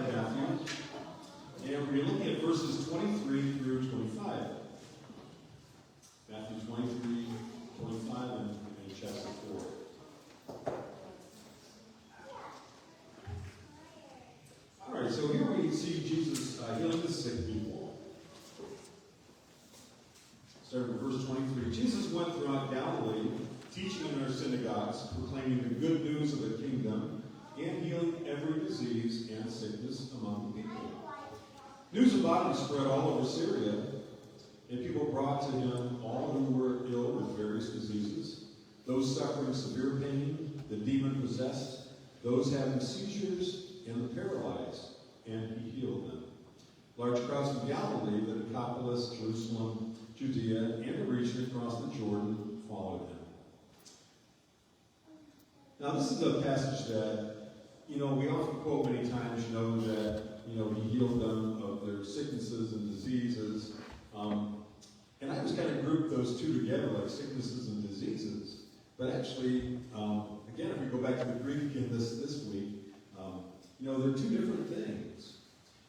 of Matthew, and we're looking at verses 23 through 25. Matthew 23, 25, and chapter 4. All right, so here we see Jesus healing the sick people. Starting with verse 23. Jesus went throughout Galilee, teaching in their synagogues, proclaiming the good news of the kingdom, and healing every disease and sickness among the people. News about him spread all over Syria, and people brought to him all who were ill with various diseases, those suffering severe pain, the demon-possessed, those having seizures, and the paralyzed, and he healed them. Large crowds from Galilee, the Decapolis, Jerusalem, Judea, and the region across the Jordan followed him. Now this is a passage that, we often quote many times, that, he healed them of their sicknesses and diseases. And I just kind of grouped those two together, like sicknesses and diseases. But actually, again, if we go back to the Greek in this week, they're two different things.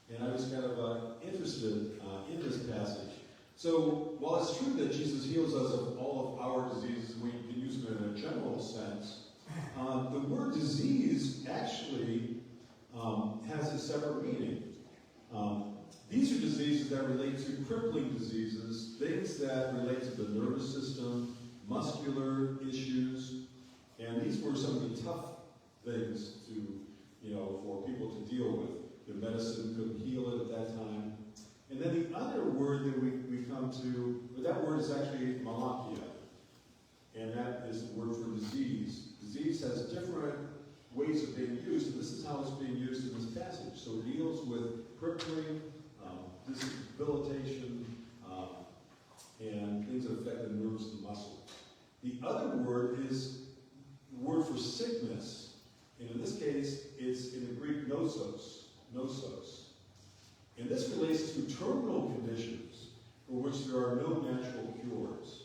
And I was kind of interested in this passage. So, while it's true that Jesus heals us of all of our diseases, we can use them in a general sense, the word disease actually has a separate meaning. These are diseases that relate to crippling diseases, things that relate to the nervous system, muscular issues, and these were some of the tough things to, for people to deal with. The medicine couldn't heal it at that time. And then the other word that we come to, but that word is actually malakia, and that is the word for disease. Disease has different ways of being used, and this is how it's being used in this passage. So it deals with crippling, debilitation, and things that affect the nerves and muscles. The other word is the word for sickness, and in this case, it's in the Greek nosos. And this relates to terminal conditions for which there are no natural cures.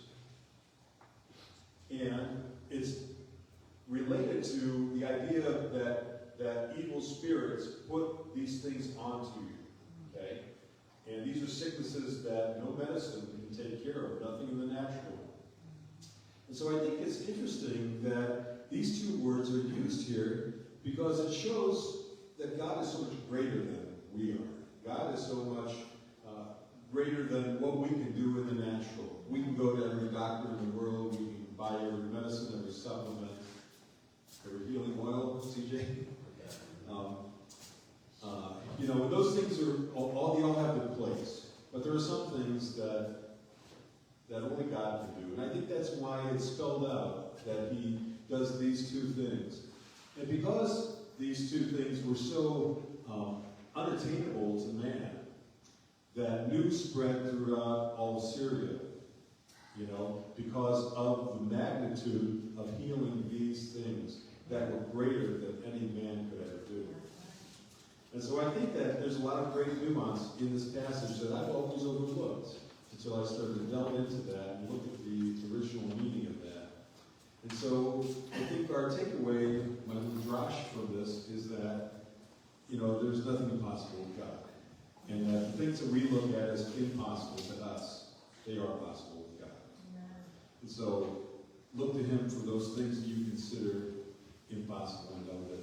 And it's related to the idea that evil spirits put these things onto you. Okay? And these are sicknesses that no medicine can take care of, nothing in the natural. And so I think it's interesting that these two words are used here because it shows that God is so much greater than we are. God is so much greater than what we can do in the natural. We can go to every doctor in the world, we can buy every medicine, every supplement, every healing oil, CJ. And those things they all have their place. But there are some things that only God can do. And I think that's why it's spelled out that he does these two things. And because these two things were so unattainable to man, that news spread throughout all of Syria, because of the magnitude of healing these things that were greater than any man could ever do. And so I think that there's a lot of great nuance in this passage that I've always overlooked until I started to delve into that and look at the original meaning of that. And so I think our takeaway, my drash from this, is that, there's nothing impossible with God. And that the things that we look at as impossible to us, they are possible with God. And so look to him for those things that you consider impossible and know that